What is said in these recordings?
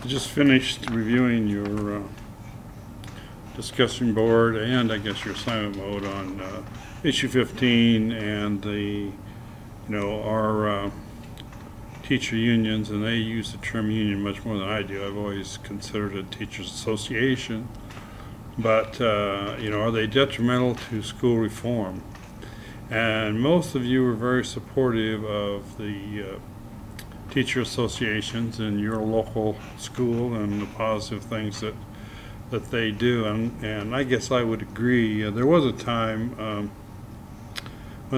I just finished reviewing your discussion board and I guess your assignment mode on issue 15 and our teacher unions, and they use the term union much more than I do. I've always considered it teachers association, but are they detrimental to school reform? And most of you were very supportive of the teacher associations in your local school and the positive things that they do, and I guess I would agree. There was a time when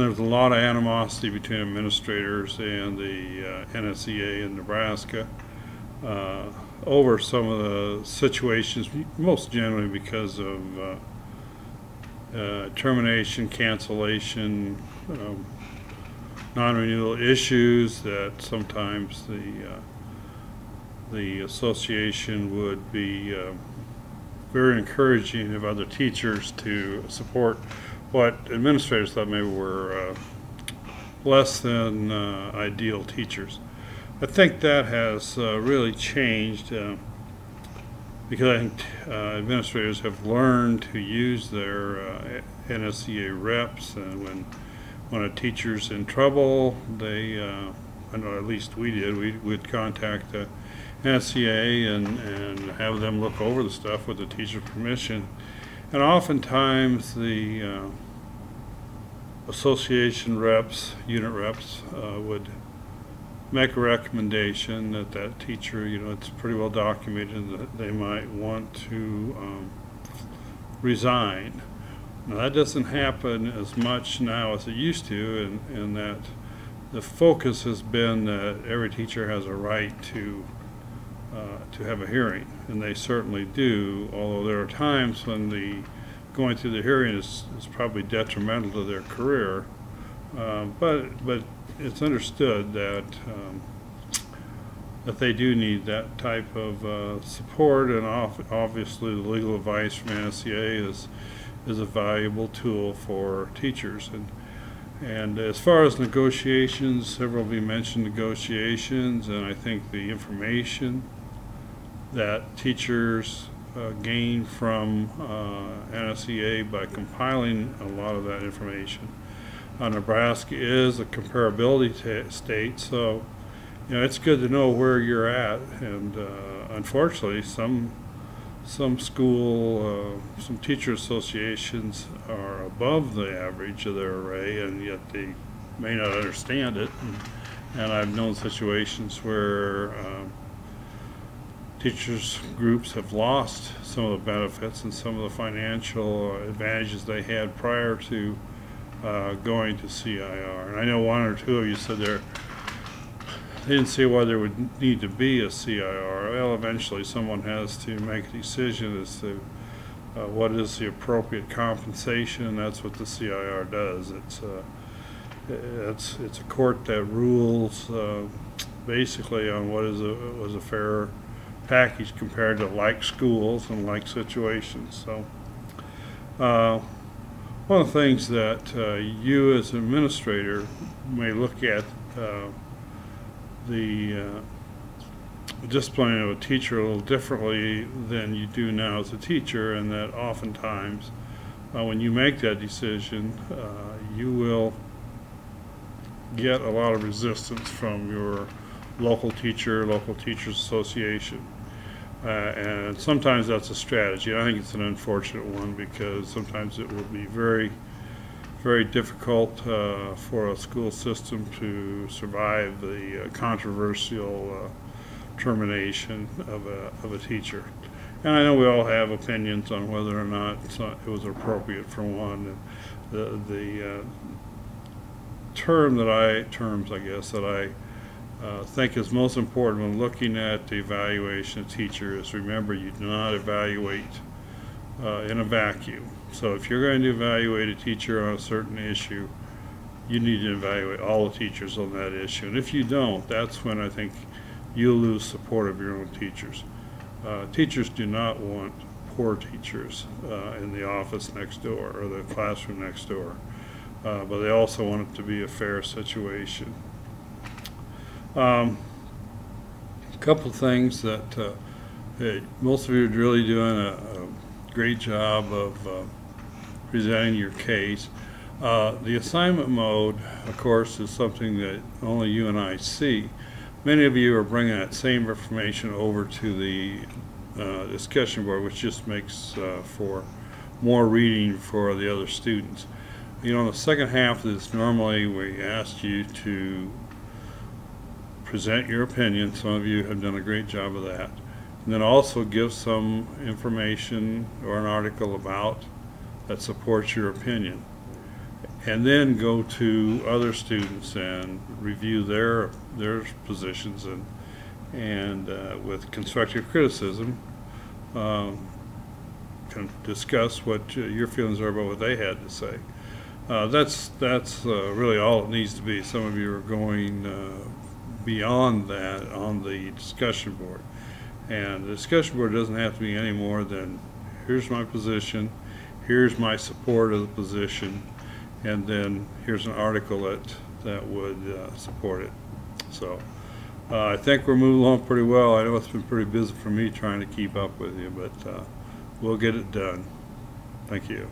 there was a lot of animosity between administrators and the NSEA in Nebraska over some of the situations, most generally because of termination, cancellation, non-renewal issues that sometimes the association would be very encouraging of other teachers to support what administrators thought maybe were less than ideal teachers. I think that has really changed because I think administrators have learned to use their NSEA reps, and when a teacher's in trouble, they, I know at least we did, we would contact the NSEA and have them look over the stuff with the teacher's permission. And oftentimes the association reps, unit reps, would make a recommendation that teacher, it's pretty well documented that they might want to resign. Now that doesn't happen as much now as it used to, and that the focus has been that every teacher has a right to have a hearing, and they certainly do, although there are times when going through the hearing is probably detrimental to their career, but it's understood that they do need that type of support, and obviously the legal advice from NSEA is a valuable tool for teachers. And as far as negotiations, several of you mentioned negotiations, and I think the information that teachers gain from NSEA by compiling a lot of that information. Nebraska is a comparability state, so it's good to know where you're at, and unfortunately some teacher associations are above the average of their array, and yet they may not understand it. And I've known situations where teachers groups have lost some of the benefits and some of the financial advantages they had prior to going to CIR. And I know one or two of you said they didn't see why there would need to be a CIR. Well, eventually someone has to make a decision as to what is the appropriate compensation. That's what the CIR does. It's a court that rules basically on what was a fair package compared to like schools and like situations. So one of the things that you as an administrator may look at the disciplining of a teacher a little differently than you do now as a teacher, and that oftentimes when you make that decision you will get a lot of resistance from your local teachers association. And sometimes that's a strategy. I think it's an unfortunate one, because sometimes it will be very, very difficult for a school system to survive the controversial termination of a teacher. And I know we all have opinions on whether or not it was appropriate for one. The terms I guess that I think is most important when looking at the evaluation of teachers, remember, you do not evaluate in a vacuum. So if you're going to evaluate a teacher on a certain issue, you need to evaluate all the teachers on that issue. And if you don't, that's when I think you'll lose support of your own teachers. Teachers do not want poor teachers in the office next door or the classroom next door, but they also want it to be a fair situation. A couple things that Most of you are really doing a great job of presenting your case. The assignment mode, of course, is something that only you and I see. Many of you are bringing that same information over to the discussion board, which just makes for more reading for the other students. You know, in the second half of this, normally we ask you to present your opinion. Some of you have done a great job of that. And then also give some information or an article about that supports your opinion. And then go to other students and review their positions and with constructive criticism, can discuss what your feelings are about what they had to say. That's really all it needs to be. Some of you are going beyond that on the discussion board, and the discussion board doesn't have to be any more than, here's my position, here's my support of the position, and then here's an article that would support it. So I think we're moving along pretty well. I know it's been pretty busy for me trying to keep up with you, but we'll get it done. Thank you.